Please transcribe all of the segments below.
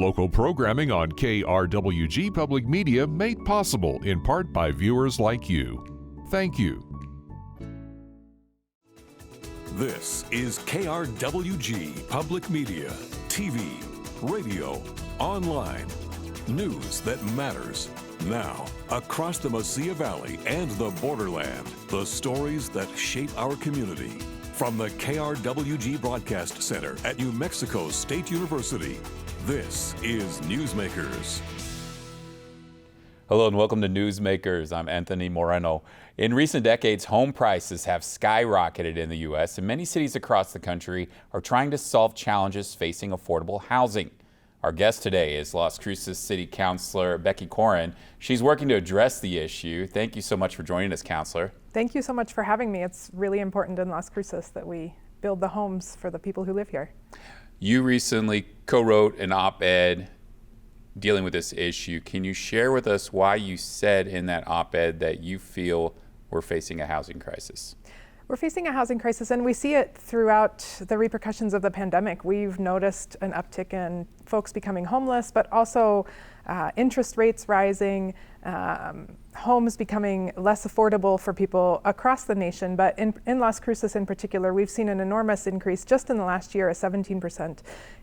Local programming on KRWG Public Media made possible in part by viewers like you. Thank you. This is KRWG Public Media, TV, radio, online. News that matters. Now, across the Mesilla Valley and the borderland, the stories that shape our community. From the KRWG Broadcast Center at New Mexico State University, this is Newsmakers. Hello and welcome to Newsmakers. I'm Anthony Moreno. In recent decades, home prices have skyrocketed in the U.S., and many cities across the country are trying to solve challenges facing affordable housing. Our guest today is Las Cruces City Councilor Becky Corran. She's working to address the issue. Thank you so much for joining us, Councilor. Thank you so much for having me. It's really important in Las Cruces that we build the homes for the people who live here. You recently co-wrote an op-ed dealing with this issue. Can you share with us why you said in that op-ed that you feel we're facing a housing crisis? We're facing a housing crisis, and we see it throughout the repercussions of the pandemic. We've noticed an uptick in folks becoming homeless, but also interest rates rising, homes becoming less affordable for people across the nation. But in Las Cruces in particular, we've seen an enormous increase just in the last year, a 17%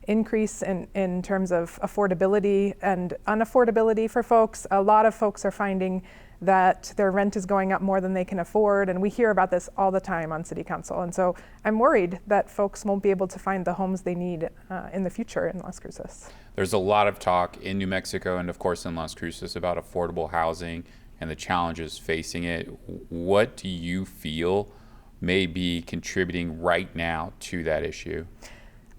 increase in terms of affordability and unaffordability for folks. A lot of folks are finding that their rent is going up more than they can afford, and we hear about this all the time on City Council. And so I'm worried that folks won't be able to find the homes they need in the future in Las Cruces. There's a lot of talk in New Mexico and of course in Las Cruces about affordable housing and the challenges facing it. What do you feel may be contributing right now to that issue?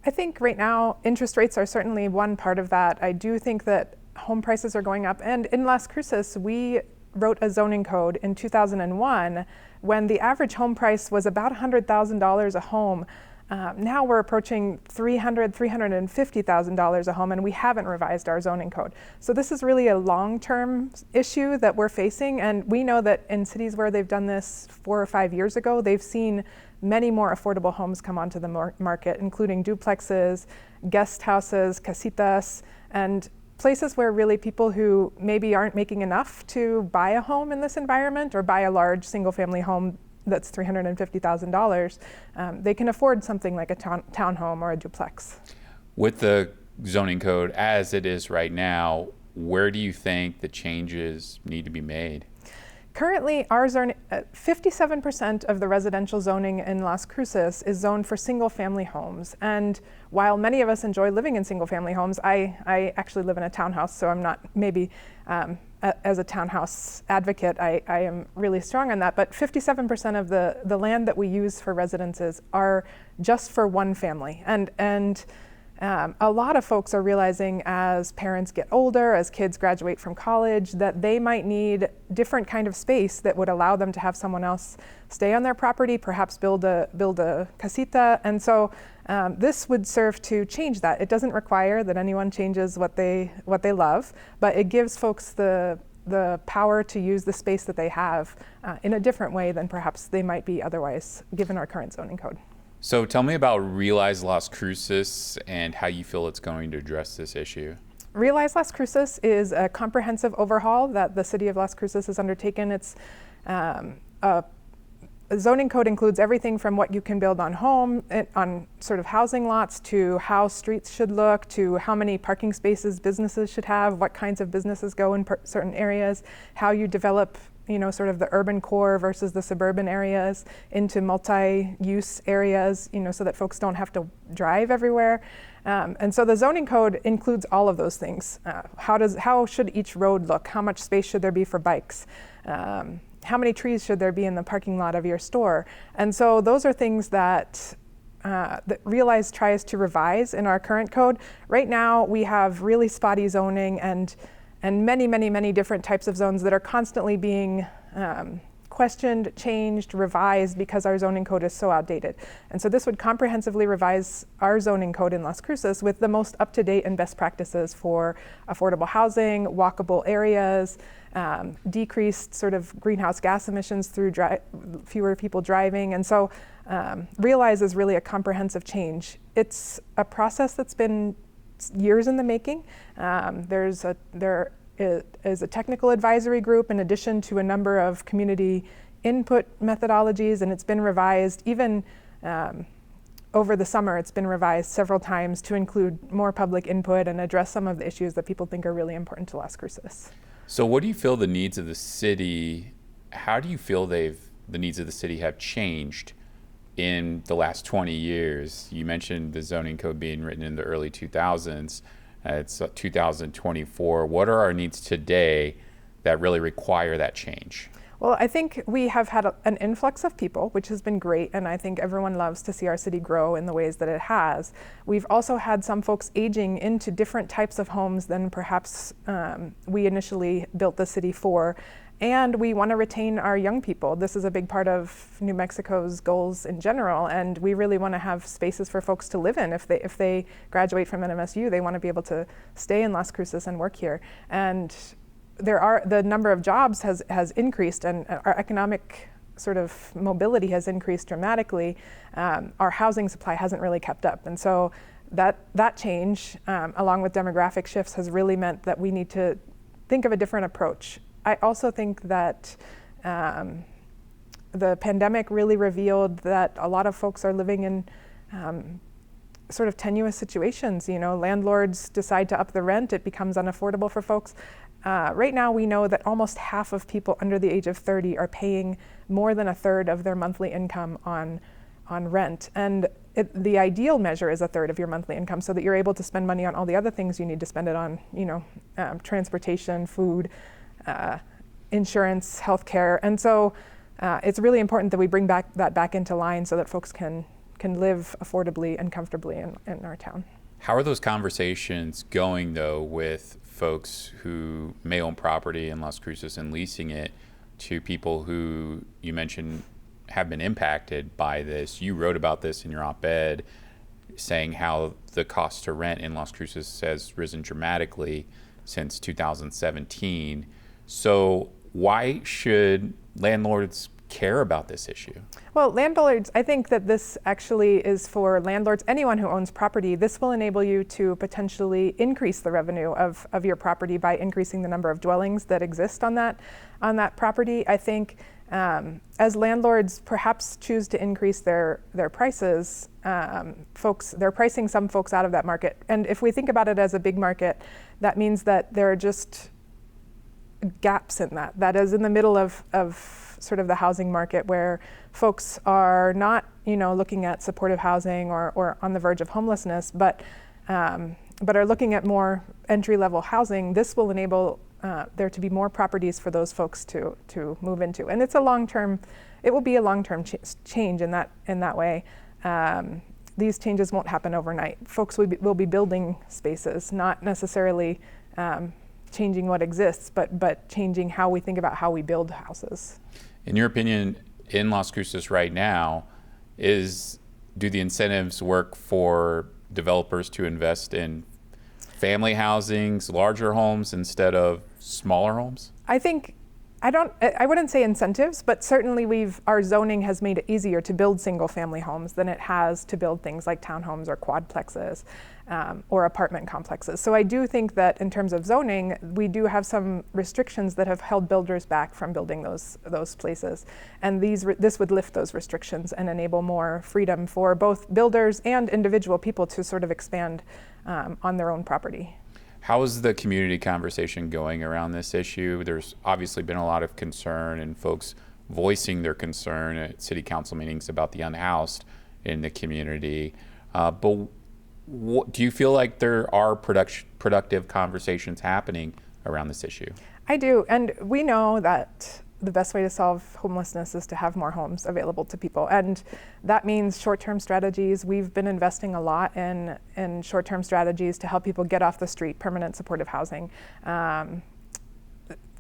I think right now interest rates are certainly one part of that. I do think that home prices are going up, and in Las Cruces we wrote a zoning code in 2001 when the average home price was about $100,000 a home. Now we're approaching $350,000 a home, and we haven't revised our zoning code. So this is really a long-term issue that we're facing, and we know that in cities where they've done this 4 or 5 years ago, they've seen many more affordable homes come onto the market, including duplexes, guest houses, casitas, and places where really people who maybe aren't making enough to buy a home in this environment or buy a large single-family home that's $350,000, they can afford something like a townhome or a duplex. With the zoning code as it is right now, where do you think the changes need to be made? Currently, our zone, 57% of the residential zoning in Las Cruces is zoned for single-family homes. And while many of us enjoy living in single-family homes, I actually live in a townhouse, so I'm not maybe as a townhouse advocate, I am really strong on that. But 57% of the land that we use for residences are just for one family. And a lot of folks are realizing as parents get older, as kids graduate from college, that they might need different kind of space that would allow them to have someone else stay on their property, perhaps build a casita. And so this would serve to change that. It doesn't require that anyone changes what they love, but it gives folks the power to use the space that they have in a different way than perhaps they might be otherwise, given our current zoning code. So tell me about Realize Las Cruces and how you feel it's going to address this issue. Realize Las Cruces is a comprehensive overhaul that the city of Las Cruces has undertaken. It's a zoning code includes everything from what you can build on on sort of housing lots, to how streets should look, to how many parking spaces businesses should have, what kinds of businesses go in certain areas, how you develop sort of the urban core versus the suburban areas into multi-use areas, so that folks don't have to drive everywhere. And so the zoning code includes all of those things. How should each road look? How much space should there be for bikes? How many trees should there be in the parking lot of your store? And so those are things that Realize tries to revise in our current code. Right now we have really spotty zoning and many, many, many different types of zones that are constantly being questioned, changed, revised because our zoning code is so outdated. And so this would comprehensively revise our zoning code in Las Cruces with the most up-to-date and best practices for affordable housing, walkable areas, decreased sort of greenhouse gas emissions through fewer people driving. And so Realize is really a comprehensive change. It's a process that's been years in the making. There is a technical advisory group in addition to a number of community input methodologies, and it's been revised even over the summer. It's been revised several times to include more public input and address some of the issues that people think are really important to Las Cruces. So what do you feel the needs of the city, how do you feel the needs of the city have changed in the last 20 years? You mentioned the zoning code being written in the early 2000s. It's 2024. What are our needs today that really require that change? Well, I think we have had an influx of people, which has been great, and I think everyone loves to see our city grow in the ways that it has. We've also had some folks aging into different types of homes than perhaps we initially built the city for, and we want to retain our young people. This is a big part of New Mexico's goals in general, and we really want to have spaces for folks to live in. If they graduate from NMSU, they want to be able to stay in Las Cruces and work here. And the number of jobs has increased, and our economic sort of mobility has increased dramatically. Our housing supply hasn't really kept up, and so that change, along with demographic shifts, has really meant that we need to think of a different approach. I also think that the pandemic really revealed that a lot of folks are living in sort of tenuous situations. Landlords decide to up the rent, it becomes unaffordable for folks. Right now, we know that almost half of people under the age of 30 are paying more than a third of their monthly income on rent. And the ideal measure is a third of your monthly income, so that you're able to spend money on all the other things you need to spend it on, transportation, food, insurance, healthcare. And so it's really important that we bring that back into line so that folks can live affordably and comfortably in our town. How are those conversations going, though, with folks who may own property in Las Cruces and leasing it to people who you mentioned have been impacted by this? You wrote about this in your op-ed, saying how the cost to rent in Las Cruces has risen dramatically since 2017. So why should landlords care about this issue? Well, landlords, I think that this actually is for landlords, anyone who owns property. This will enable you to potentially increase the revenue of your property by increasing the number of dwellings that exist on that property. I think as landlords perhaps choose to increase their prices, they're pricing some folks out of that market. And if we think about it as a big market, that means that there are just gaps in that is in the middle of sort of the housing market, where folks are not looking at supportive housing or on the verge of homelessness, but are looking at more entry-level housing. This will enable there to be more properties for those folks to move into, and it will be a long-term change in that way. These changes won't happen overnight. Folks will be building spaces, not necessarily changing what exists, but changing how we think about how we build houses. In your opinion, in Las Cruces right now, do the incentives work for developers to invest in family housings, larger homes instead of smaller homes? I wouldn't say incentives, but certainly our zoning has made it easier to build single family homes than it has to build things like townhomes or quadplexes or apartment complexes. So I do think that in terms of zoning, we do have some restrictions that have held builders back from building those places. And this would lift those restrictions and enable more freedom for both builders and individual people to sort of expand on their own property. How is the community conversation going around this issue? There's obviously been a lot of concern and folks voicing their concern at city council meetings about the unhoused in the community. But do you feel like there are productive conversations happening around this issue? I do, and we know that the best way to solve homelessness is to have more homes available to people, and that means short-term strategies. We've been investing a lot in short-term strategies to help people get off the street, permanent supportive housing,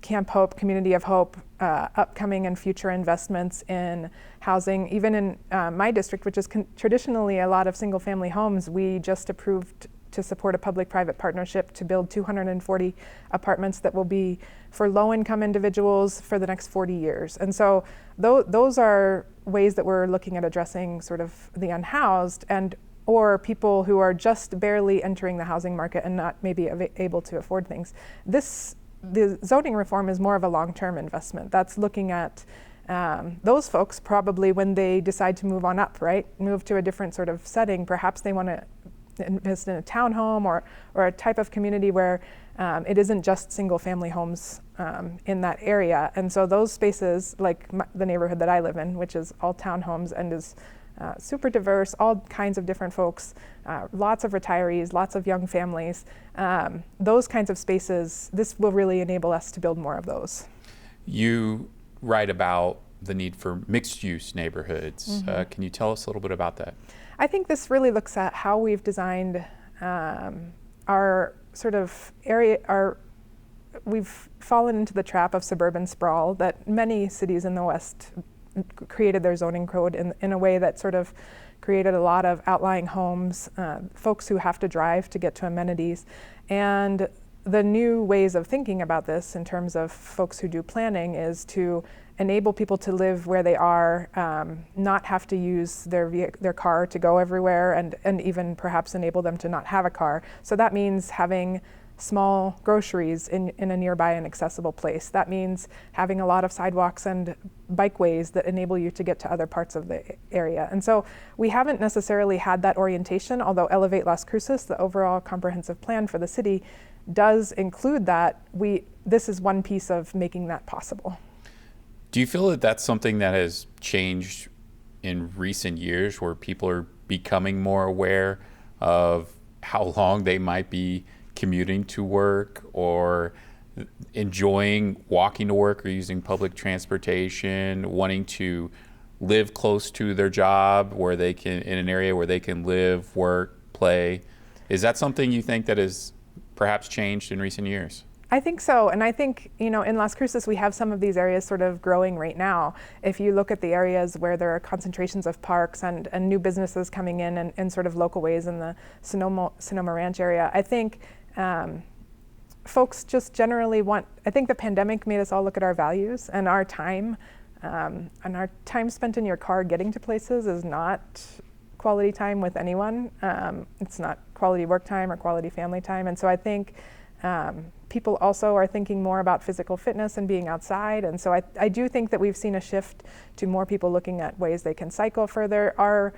Camp Hope, Community of Hope, upcoming and future investments in housing. Even in my district, which is traditionally a lot of single-family homes, we just approved to support a public-private partnership to build 240 apartments that will be for low-income individuals for the next 40 years. And so those are ways that we're looking at addressing sort of the unhoused. And or people who are just barely entering the housing market and not maybe able to afford things. The zoning reform is more of a long-term investment. That's looking at those folks probably when they decide to move on up, right? Move to a different sort of setting. Perhaps they want to invest in a townhome or a type of community where it isn't just single-family homes in that area. And so those spaces, like the neighborhood that I live in, which is all townhomes and is super diverse, all kinds of different folks, lots of retirees, lots of young families. Those kinds of spaces, this will really enable us to build more of those. You write about the need for mixed-use neighborhoods. Can you tell us a little bit about that? I think this really looks at how we've designed our sort of area, we've fallen into the trap of suburban sprawl that many cities in the West created their zoning code in a way that sort of created a lot of outlying homes, folks who have to drive to get to amenities. And the new ways of thinking about this in terms of folks who do planning is to enable people to live where they are, not have to use their car to go everywhere, and even perhaps enable them to not have a car. So that means having small groceries in a nearby and accessible place. That means having a lot of sidewalks and bikeways that enable you to get to other parts of the area. And so we haven't necessarily had that orientation, although Elevate Las Cruces, the overall comprehensive plan for the city, does include that. This is one piece of making that possible. Do you feel that that's something that has changed in recent years, where people are becoming more aware of how long they might be commuting to work, or enjoying walking to work or using public transportation, wanting to live close to their job where they can, in an area where they can live, work, play? Is that something you think that has perhaps changed in recent years? I think so, and I think, in Las Cruces we have some of these areas sort of growing right now. If you look at the areas where there are concentrations of parks and new businesses coming in sort of local ways in the Sonoma Ranch area, I think folks just generally I think the pandemic made us all look at our values and our time spent in your car getting to places is not quality time with anyone. It's not quality work time or quality family time, and so I think people also are thinking more about physical fitness and being outside. And so I do think that we've seen a shift to more people looking at ways they can cycle further. Our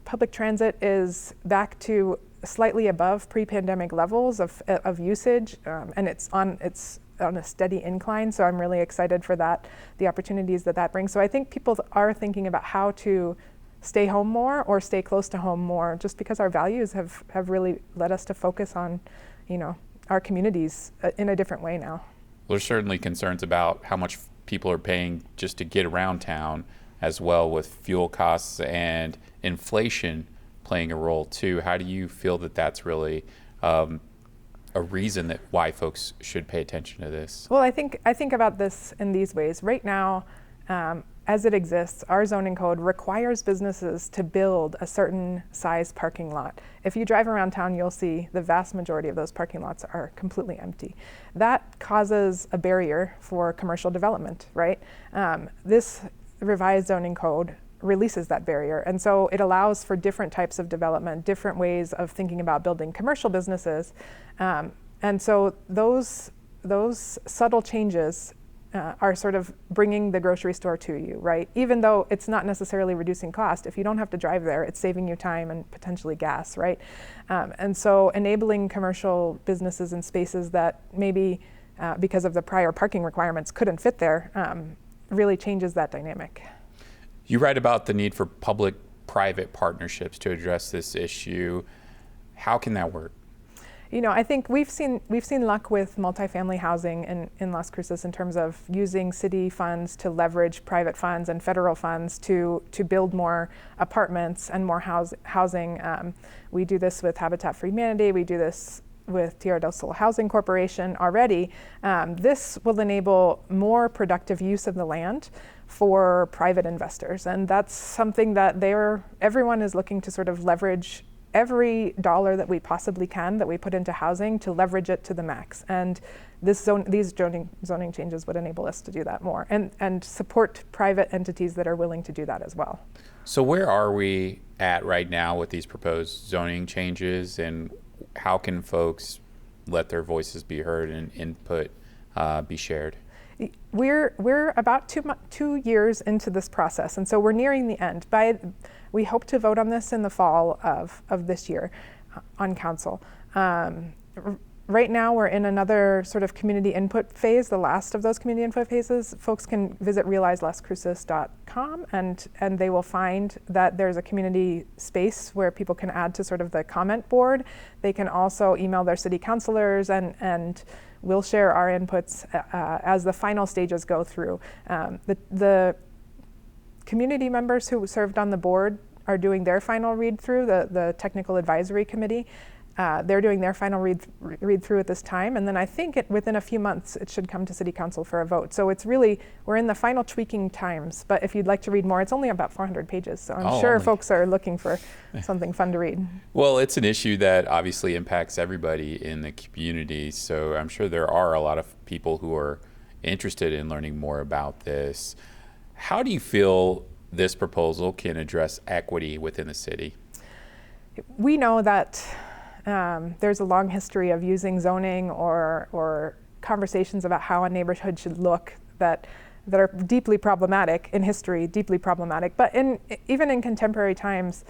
public transit is back to slightly above pre-pandemic levels of usage, and it's on a steady incline. So I'm really excited for that, the opportunities that brings. So I think people are thinking about how to stay home more or stay close to home more, just because our values have really led us to focus on, our communities in a different way now. Well, there's certainly concerns about how much people are paying just to get around town, as well, with fuel costs and inflation playing a role too. How do you feel that that's really a reason why folks should pay attention to this? Well, I think about this in these ways. Right now, as it exists, our zoning code requires businesses to build a certain size parking lot. If you drive around town, you'll see the vast majority of those parking lots are completely empty. That causes a barrier for commercial development, right? This revised zoning code releases that barrier, and so it allows for different types of development, different ways of thinking about building commercial businesses. And so those subtle changes are sort of bringing the grocery store to you, right? Even though it's not necessarily reducing cost, if you don't have to drive there, it's saving you time and potentially gas, right? And so enabling commercial businesses in spaces that maybe because of the prior parking requirements couldn't fit there really changes that dynamic. You write about the need for public-private partnerships to address this issue. How can that work? I think we've seen luck with multifamily housing in Las Cruces in terms of using city funds to leverage private funds and federal funds to build more apartments and more housing. We do this with Habitat for Humanity. We do this with Tierra del Sol Housing Corporation already. This will enable more productive use of the land for private investors, and that's something that everyone is looking to sort of leverage every dollar that we possibly can that we put into housing to leverage it to the max. And these zoning changes would enable us to do that more and support private entities that are willing to do that as well. So where are we at right now with these proposed zoning changes, and how can folks let their voices be heard and input be shared? We're about 2 years into this process, and so we're nearing the end. We hope to vote on this in the fall of this year on council. Right now, we're in another sort of community input phase, the last of those community input phases. Folks can visit realizelascruces.com and they will find that there's a community space where people can add to sort of the comment board. They can also email their city councilors and we'll share our inputs as the final stages go through. The community members who served on the board are doing their final read through, the technical advisory committee. They're doing their final read through at this time, and then I think within a few months it should come to City Council for a vote. So it's really, we're in the final tweaking times, but if you'd like to read more, it's only about 400 pages, so I'm sure folks are looking for something fun to read. Well, it's an issue that obviously impacts everybody in the community, so I'm sure there are a lot of people who are interested in learning more about this. How do you feel this proposal can address equity within the city? We know that there's a long history of using zoning or conversations about how a neighborhood should look that are deeply problematic in history, deeply problematic. But even in contemporary times,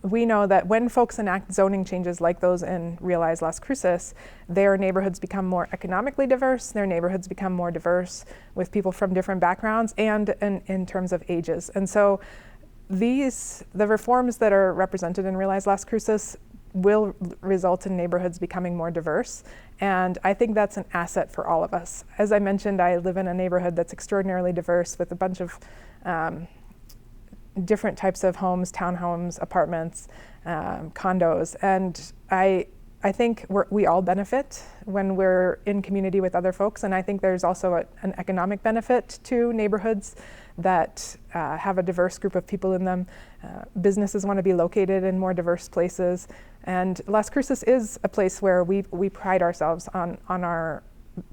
we know that when folks enact zoning changes like those in Realize Las Cruces, their neighborhoods become more economically diverse, their neighborhoods become more diverse with people from different backgrounds and in terms of ages. And so the reforms that are represented in Realize Las Cruces will result in neighborhoods becoming more diverse. And I think that's an asset for all of us. As I mentioned, I live in a neighborhood that's extraordinarily diverse with a bunch of different types of homes, townhomes, apartments, condos. And I think we all benefit when we're in community with other folks. And I think there's also an economic benefit to neighborhoods that have a diverse group of people in them. Businesses want to be located in more diverse places. And Las Cruces is a place where we pride ourselves on our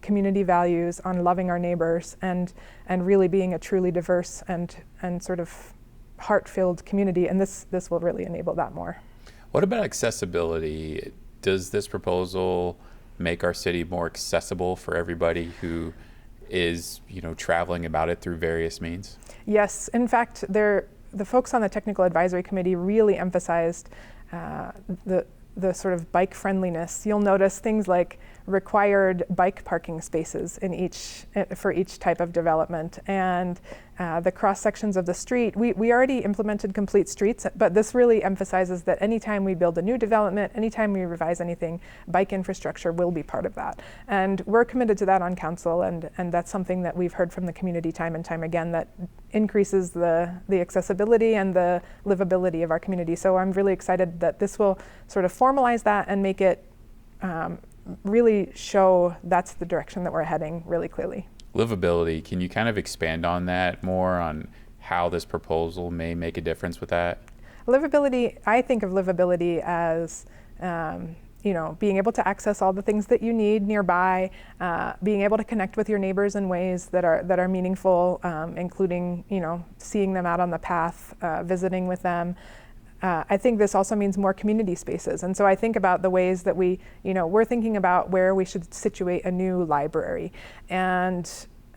community values, on loving our neighbors, and really being a truly diverse and sort of heart-filled community. And this will really enable that more. What about accessibility? Does this proposal make our city more accessible for everybody who is, traveling about it through various means? Yes. In fact, the folks on the technical advisory committee really emphasized the sort of bike friendliness. You'll notice things like required bike parking spaces for each type of development, and the cross sections of the street. We already implemented complete streets, but this really emphasizes that anytime we build a new development, anytime we revise anything, bike infrastructure will be part of that. And we're committed to that on council, and that's something that we've heard from the community time and time again, that increases the accessibility and the livability of our community. So I'm really excited that this will sort of formalize that and make it really show that's the direction that we're heading really clearly. Livability, can you kind of expand on that more, on how this proposal may make a difference with that? Livability, I think of livability as being able to access all the things that you need nearby, being able to connect with your neighbors in ways that are meaningful, including seeing them out on the path, visiting with them. I think this also means more community spaces. And so I think about the ways that we're thinking about where we should situate a new library. And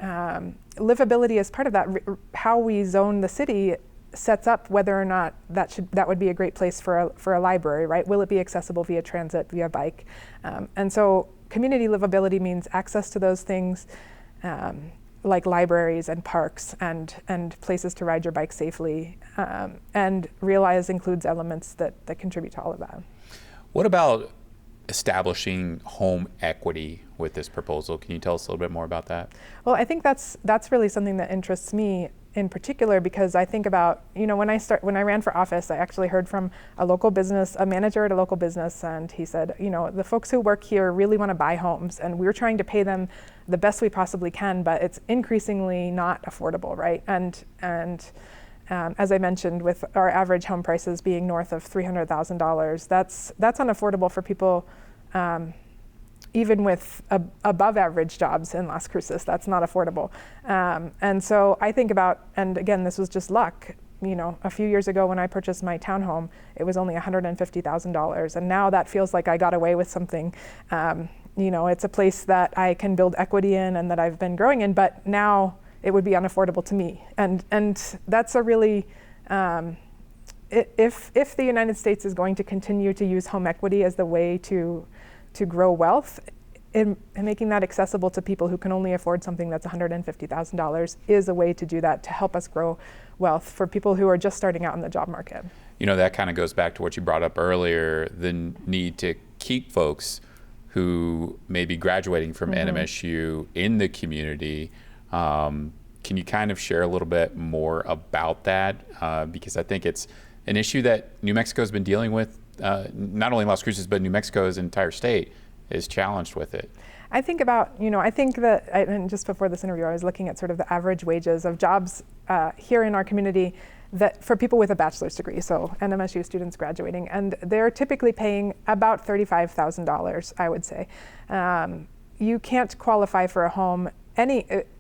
livability is part of that. How we zone the city sets up whether or not that would be a great place for a library, right? Will it be accessible via transit, via bike? And so community livability means access to those things, like libraries and parks and places to ride your bike safely. And Realize includes elements that contribute to all of that. What about establishing home equity with this proposal? Can you tell us a little bit more about that? Well, I think that's really something that interests me in particular, because I think about, when I ran for office, I actually heard from a manager at a local business, and he said, the folks who work here really want to buy homes, and we're trying to pay them the best we possibly can, but it's increasingly not affordable, right? And as I mentioned, with our average home prices being north of $300,000, that's unaffordable for people, even with above average jobs in Las Cruces. That's not affordable. And so I think about, and again, this was just luck, a few years ago when I purchased my townhome, it was only $150,000. And now that feels like I got away with something. It's a place that I can build equity in and that I've been growing in, but now it would be unaffordable to me. And that's a really, if the United States is going to continue to use home equity as the way to grow wealth, and making that accessible to people who can only afford something that's $150,000 is a way to do that, to help us grow wealth for people who are just starting out in the job market. That kind of goes back to what you brought up earlier, the need to keep folks who may be graduating from NMSU in the community. Can you kind of share a little bit more about that? Because I think it's an issue that New Mexico has been dealing with, not only Las Cruces, but New Mexico's entire state is challenged with it. I think that, and just before this interview, I was looking at sort of the average wages of jobs here in our community that for people with a bachelor's degree, so NMSU students graduating, and they're typically paying about $35,000, I would say. You can't qualify for a home,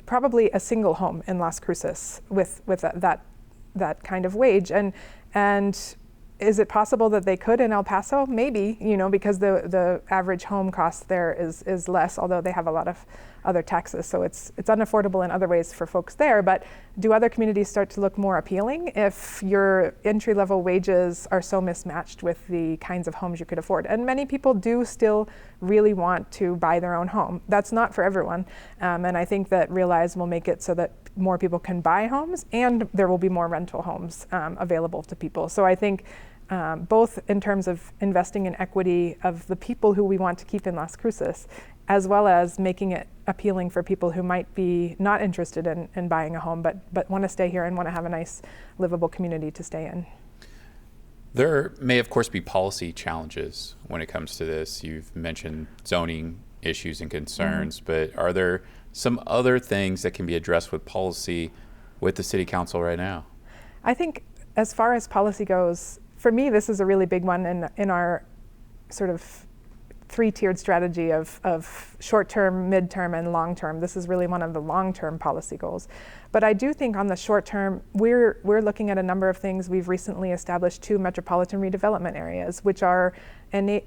probably a single home in Las Cruces with that kind of wage, and is it possible that they could in El Paso? Maybe, because the average home cost there is less, although they have a lot of other taxes. So it's unaffordable in other ways for folks there. But do other communities start to look more appealing if your entry-level wages are so mismatched with the kinds of homes you could afford? And many people do still really want to buy their own home. That's not for everyone. And I think that Realize will make it so that more people can buy homes and there will be more rental homes available to people. So I think both in terms of investing in equity of the people who we want to keep in Las Cruces, as well as making it appealing for people who might be not interested in buying a home, but want to stay here and want to have a nice, livable community to stay in. There may, of course, be policy challenges when it comes to this. You've mentioned zoning issues and concerns, but are there some other things that can be addressed with policy with the City Council right now? I think as far as policy goes, for me, this is a really big one in our sort of three-tiered strategy of short-term, mid-term, and long-term. This is really one of the long-term policy goals. But I do think on the short-term, we're looking at a number of things. We've recently established 2 metropolitan redevelopment areas, which are an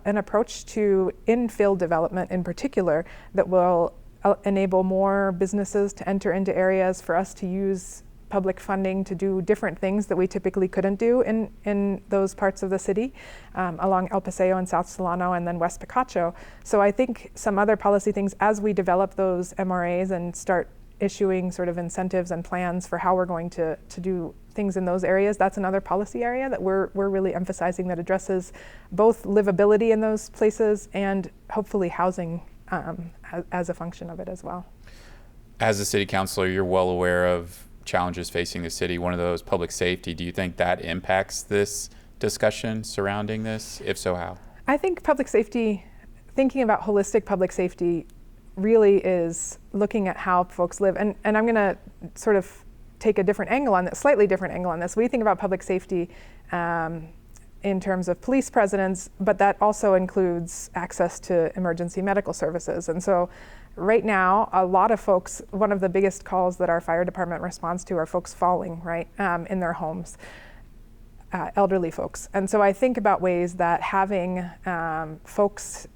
approach to infill development in particular that will enable more businesses to enter into areas, for us to use public funding to do different things that we typically couldn't do in those parts of the city, along El Paseo and South Solano and then West Picacho. So I think some other policy things as we develop those MRAs and start issuing sort of incentives and plans for how we're going to do things in those areas, that's another policy area that we're really emphasizing that addresses both livability in those places and hopefully housing as a function of it as well. As a city councilor, you're well aware of challenges facing the city. One of those, public safety. Do you think that impacts this discussion surrounding this? If so, how? I think public safety, thinking about holistic public safety, really is looking at how folks live. And I'm going to sort of take a different angle on this, slightly different angle on this. We think about public safety in terms of police presence, but that also includes access to emergency medical services. And so right now, a lot of folks, one of the biggest calls that our fire department responds to are folks falling, right, in their homes, elderly folks. And so I think about ways that having folks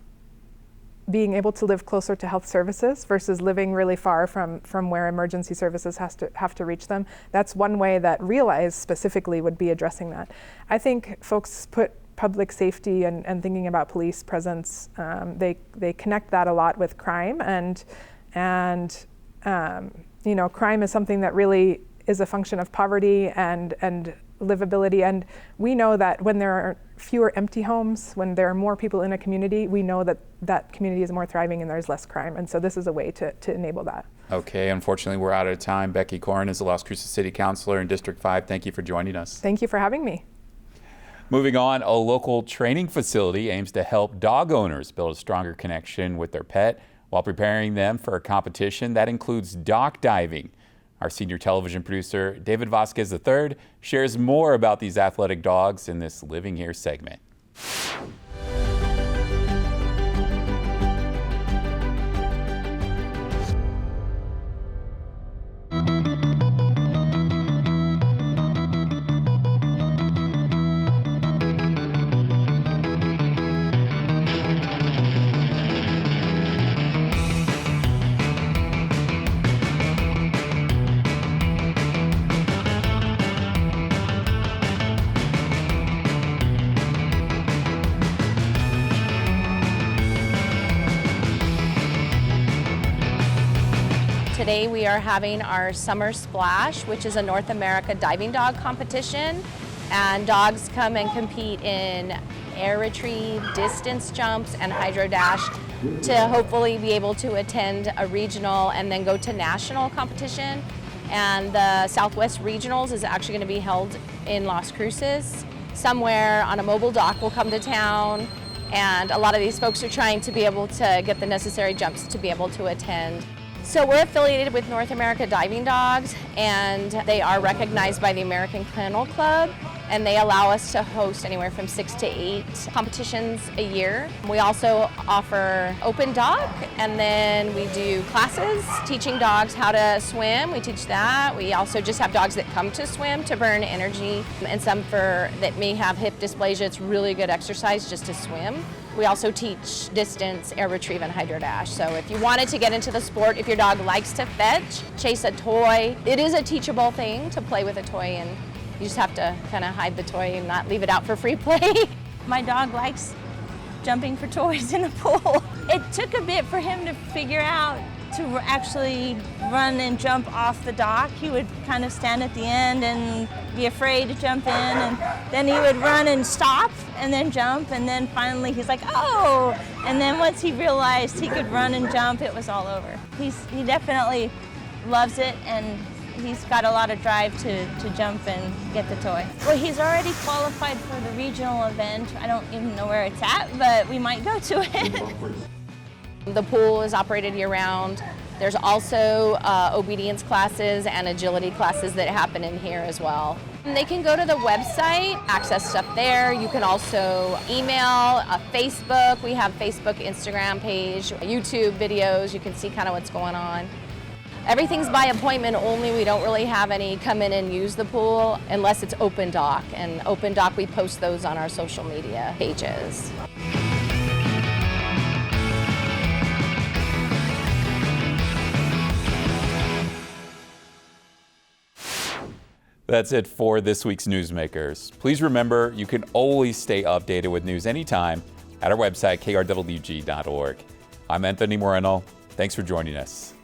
being able to live closer to health services versus living really far from where emergency services have to reach them. That's one way that Realize specifically would be addressing that. I think folks put public safety and thinking about police presence, they connect that a lot with crime, and crime is something that really is a function of poverty and livability. And we know that when there are fewer empty homes, when there are more people in a community, we know that that community is more thriving and there's less crime. And so this is a way to enable that. Okay, unfortunately, we're out of time. Becky Corran is the Las Cruces City Councilor in District 5. Thank you for joining us. Thank you for having me. Moving on, a local training facility aims to help dog owners build a stronger connection with their pet while preparing them for a competition that includes dock diving. Our senior television producer, David Vasquez III, shares more about these athletic dogs in this Living Here segment. Today we are having our Summer Splash, which is a North America diving dog competition. And dogs come and compete in air retrieve, distance jumps, and hydro dash to hopefully be able to attend a regional and then go to national competition. And the Southwest Regionals is actually going to be held in Las Cruces. Somewhere on a mobile dock will come to town, and a lot of these folks are trying to be able to get the necessary jumps to be able to attend. So we're affiliated with North America Diving Dogs, and they are recognized by the American Kennel Club, and they allow us to host anywhere from 6 to 8 competitions a year. We also offer open dock, and then we do classes teaching dogs how to swim. We teach that. We also just have dogs that come to swim to burn energy, and some that may have hip dysplasia. It's really good exercise just to swim. We also teach distance, air retrieve, and hydro dash. So if you wanted to get into the sport, if your dog likes to fetch, chase a toy, it is a teachable thing to play with a toy, and you just have to kind of hide the toy and not leave it out for free play. My dog likes jumping for toys in the pool. It took a bit for him to figure out to actually run and jump off the dock. He would kind of stand at the end and be afraid to jump in, and then he would run and stop and then jump, and then finally he's like, oh! And then once he realized he could run and jump, it was all over. He definitely loves it, and he's got a lot of drive to jump and get the toy. Well, he's already qualified for the regional event. I don't even know where it's at, but we might go to it. The pool is operated year-round. There's also obedience classes and agility classes that happen in here as well. And they can go to the website, access stuff there. You can also email, Facebook. We have Facebook, Instagram page, YouTube videos. You can see kind of what's going on. Everything's by appointment only. We don't really have any come in and use the pool unless it's open dock. And open dock, we post those on our social media pages. That's it for this week's Newsmakers. Please remember, you can always stay updated with news anytime at our website, krwg.org. I'm Anthony Moreno. Thanks for joining us.